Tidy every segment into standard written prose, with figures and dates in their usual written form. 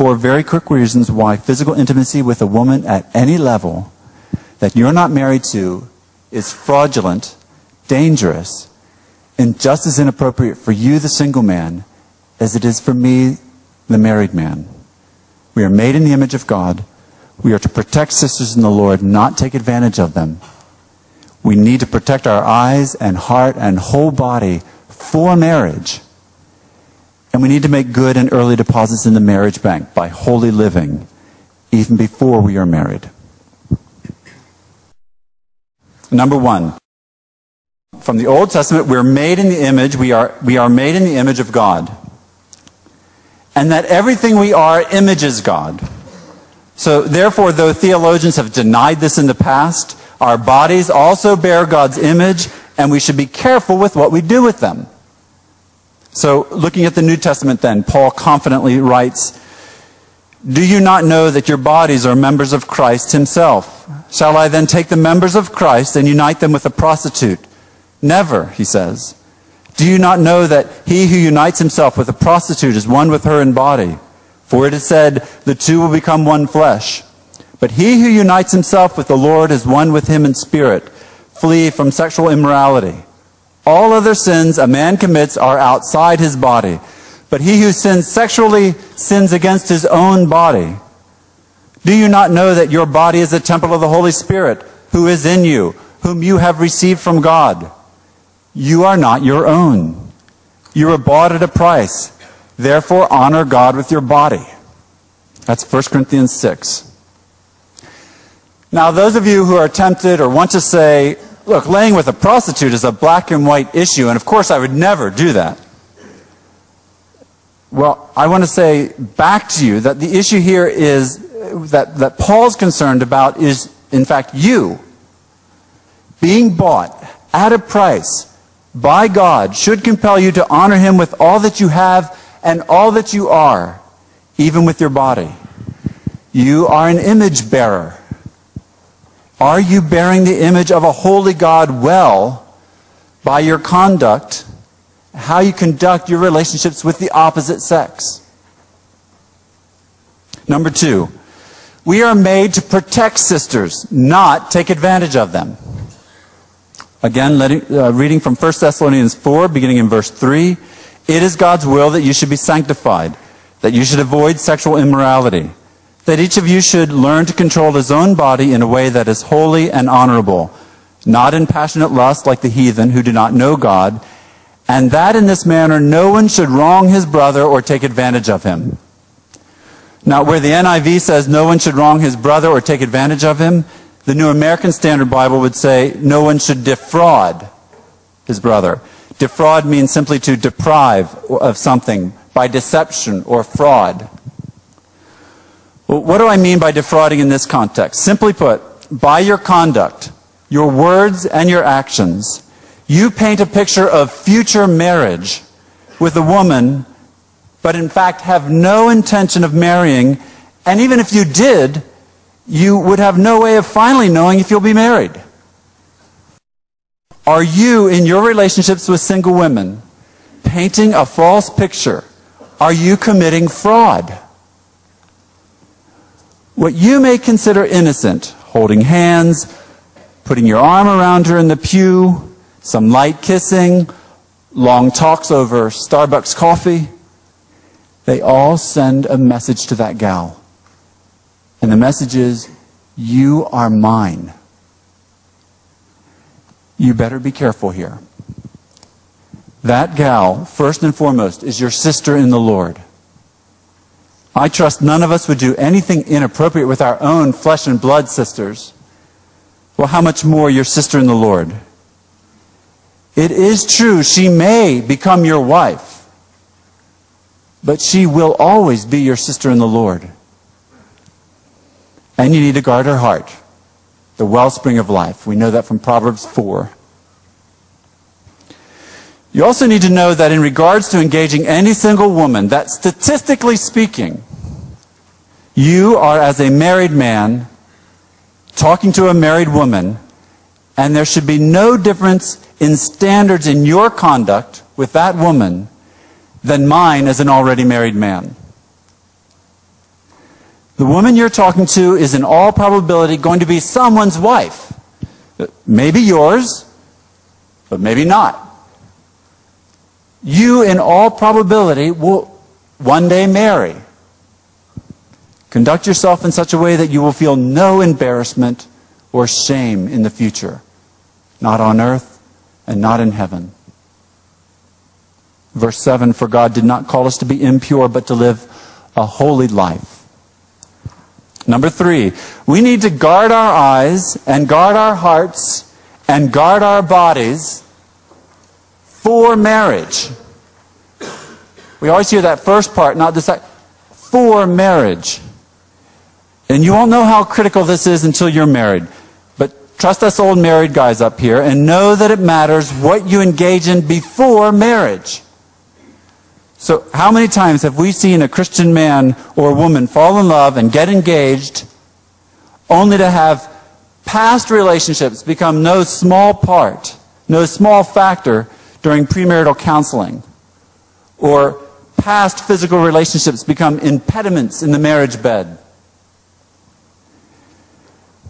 4 very quick reasons why physical intimacy with a woman at any level that you're not married to is fraudulent, dangerous, and just as inappropriate for you, the single man, as it is for me, the married man. We are made in the image of God. We are to protect sisters in the Lord, not take advantage of them. We need to protect our eyes and heart and whole body for marriage. And we need to make good and early deposits in the marriage bank by holy living, even before we are married. Number 1. From the Old Testament, we're made in the image, we are made in the image of God. And that everything we are images God. So therefore, though theologians have denied this in the past, our bodies also bear God's image, and we should be careful with what we do with them. So looking at the New Testament then, Paul confidently writes, "Do you not know that your bodies are members of Christ himself? Shall I then take the members of Christ and unite them with a prostitute? Never," he says. "Do you not know that he who unites himself with a prostitute is one with her in body? For it is said, the two will become one flesh. But he who unites himself with the Lord is one with him in spirit. Flee from sexual immorality. All other sins a man commits are outside his body. But he who sins sexually sins against his own body. Do you not know that your body is a temple of the Holy Spirit, who is in you, whom you have received from God? You are not your own. You were bought at a price. Therefore, honor God with your body." That's 1 Corinthians 6. Now, those of you who are tempted or want to say, look, laying with a prostitute is a black and white issue, and of course I would never do that. Well, I want to say back to you that the issue here is that Paul's concerned about is, in fact, you. Being bought at a price by God should compel you to honor him with all that you have and all that you are, even with your body. You are an image bearer. Are you bearing the image of a holy God well by your conduct, how you conduct your relationships with the opposite sex? Number 2, we are made to protect sisters, not take advantage of them. Again, reading from 1 Thessalonians 4, beginning in verse 3, "It is God's will that you should be sanctified, that you should avoid sexual immorality, that each of you should learn to control his own body in a way that is holy and honorable, not in passionate lust like the heathen who do not know God, and that in this manner no one should wrong his brother or take advantage of him." Now, where the NIV says no one should wrong his brother or take advantage of him, the New American Standard Bible would say no one should defraud his brother. Defraud means simply to deprive of something by deception or fraud. Well, what do I mean by defrauding in this context? Simply put, by your conduct, your words and your actions, you paint a picture of future marriage with a woman, but in fact have no intention of marrying, and even if you did, you would have no way of finally knowing if you'll be married. Are you, in your relationships with single women, painting a false picture? Are you committing fraud? What you may consider innocent, holding hands, putting your arm around her in the pew, some light kissing, long talks over Starbucks coffee, they all send a message to that gal. And the message is, you are mine. You better be careful here. That gal, first and foremost, is your sister in the Lord. I trust none of us would do anything inappropriate with our own flesh and blood sisters. Well, how much more your sister in the Lord? It is true, she may become your wife, but she will always be your sister in the Lord. And you need to guard her heart, the wellspring of life. We know that from Proverbs 4. You also need to know that in regards to engaging any single woman, that statistically speaking, you are, as a married man, talking to a married woman, and there should be no difference in standards in your conduct with that woman than mine as an already married man. The woman you're talking to is in all probability going to be someone's wife. Maybe yours, but maybe not. You, in all probability, will one day marry. Conduct yourself in such a way that you will feel no embarrassment or shame in the future, not on earth and not in heaven. Verse 7, for God did not call us to be impure, but to live a holy life. Number 3, we need to guard our eyes and guard our hearts and guard our bodies for marriage. We always hear that first part, not the second. For marriage. And you won't know how critical this is until you're married. But trust us old married guys up here and know that it matters what you engage in before marriage. So how many times have we seen a Christian man or woman fall in love and get engaged only to have past relationships become no small part, no small factor during premarital counseling, or past physical relationships become impediments in the marriage bed?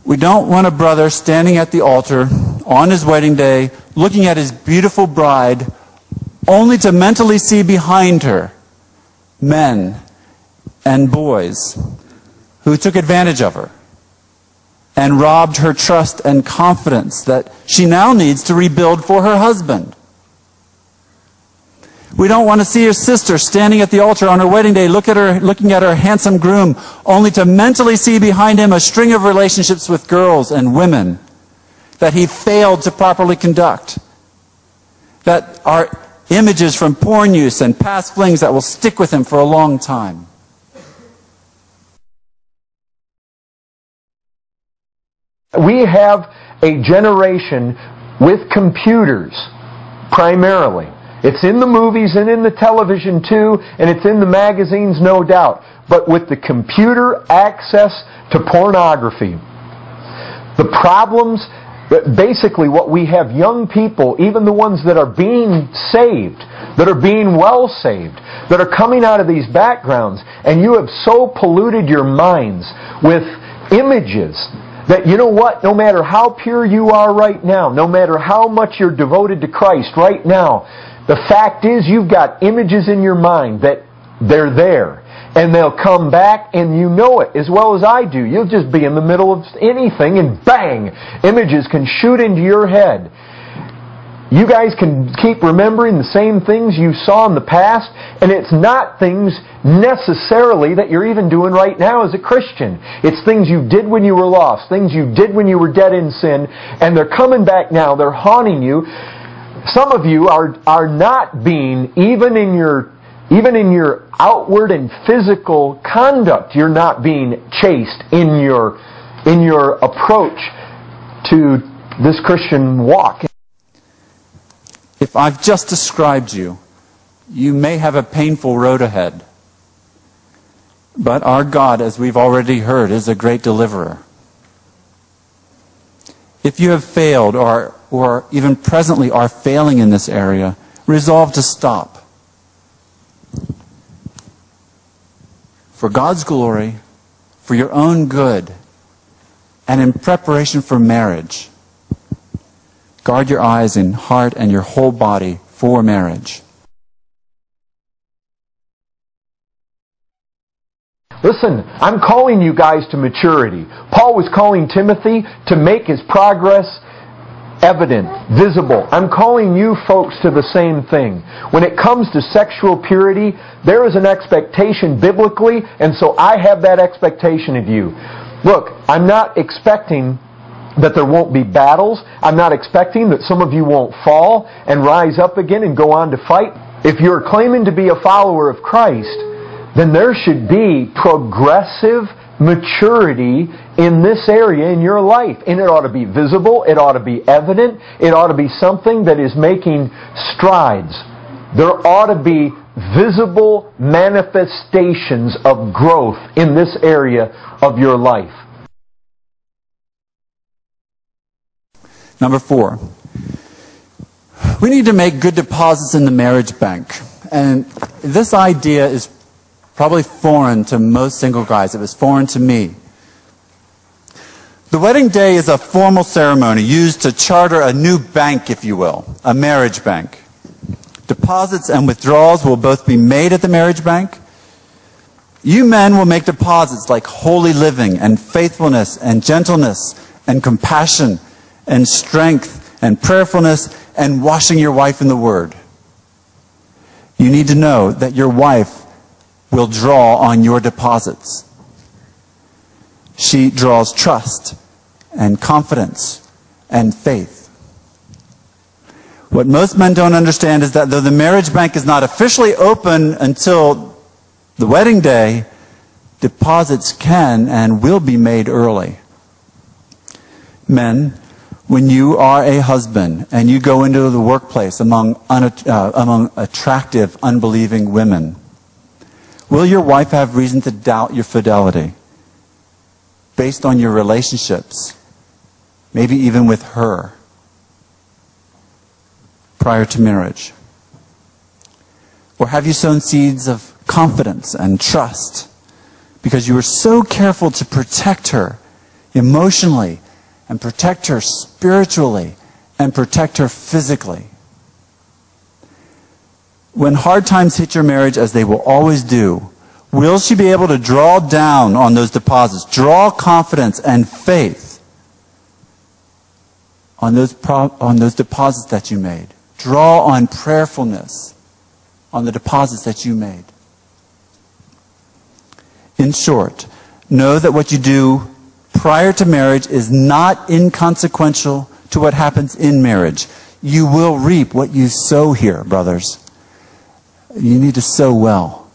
We don't want a brother standing at the altar on his wedding day looking at his beautiful bride only to mentally see behind her men and boys who took advantage of her and robbed her trust and confidence that she now needs to rebuild for her husband. We don't want to see her sister standing at the altar on her wedding day looking at her handsome groom only to mentally see behind him a string of relationships with girls and women that he failed to properly conduct, that are images from porn use and past flings that will stick with him for a long time. We have a generation with computers, primarily. It's in the movies and in the television too, and it's in the magazines, no doubt. But with the computer access to pornography, the problems, basically what we have, young people, even the ones that are being saved, that are being well saved, that are coming out of these backgrounds, and you have so polluted your minds with images that, you know what, no matter how pure you are right now, no matter how much you're devoted to Christ right now, the fact is you've got images in your mind that they're there. And they'll come back and you know it as well as I do. You'll just be in the middle of anything and bang! Images can shoot into your head. You guys can keep remembering the same things you saw in the past, and it's not things necessarily that you're even doing right now as a Christian. It's things you did when you were lost, things you did when you were dead in sin, and they're coming back now, they're haunting you. Some of you are not being, even in your outward and physical conduct, you're not being chaste in your approach to this Christian walk. If I've just described you, you may have a painful road ahead. But our God, as we've already heard, is a great deliverer. If you have failed or even presently are failing in this area, resolve to stop. For God's glory, for your own good, and in preparation for marriage. Guard your eyes and heart and your whole body for marriage. Listen, I'm calling you guys to maturity. Paul was calling Timothy to make his progress evident, visible. I'm calling you folks to the same thing. When it comes to sexual purity, there is an expectation biblically, and so I have that expectation of you. Look, I'm not expecting that there won't be battles. I'm not expecting that some of you won't fall and rise up again and go on to fight. If you're claiming to be a follower of Christ, then there should be progressive maturity in this area in your life. And it ought to be visible, it ought to be evident, it ought to be something that is making strides. There ought to be visible manifestations of growth in this area of your life. Number 4, we need to make good deposits in the marriage bank. And this idea is Probably foreign to most single guys. It was foreign to me. The wedding day is a formal ceremony used to charter a new bank, if you will, a marriage bank. Deposits and withdrawals will both be made at the marriage bank. You men will make deposits like holy living and faithfulness and gentleness and compassion and strength and prayerfulness and washing your wife in the Word. You need to know that your wife will draw on your deposits. She draws trust and confidence and faith. What most men don't understand is that though the marriage bank is not officially open until the wedding day, deposits can and will be made early. Men, when you are a husband and you go into the workplace among attractive, unbelieving women, will your wife have reason to doubt your fidelity based on your relationships, maybe even with her, prior to marriage? Or have you sown seeds of confidence and trust because you were so careful to protect her emotionally and protect her spiritually and protect her physically? When hard times hit your marriage, as they will always do, will she be able to draw down on those deposits, draw confidence and faith on those deposits that you made? Draw on prayerfulness on the deposits that you made. In short, know that what you do prior to marriage is not inconsequential to what happens in marriage. You will reap what you sow here, brothers. You need to sow well.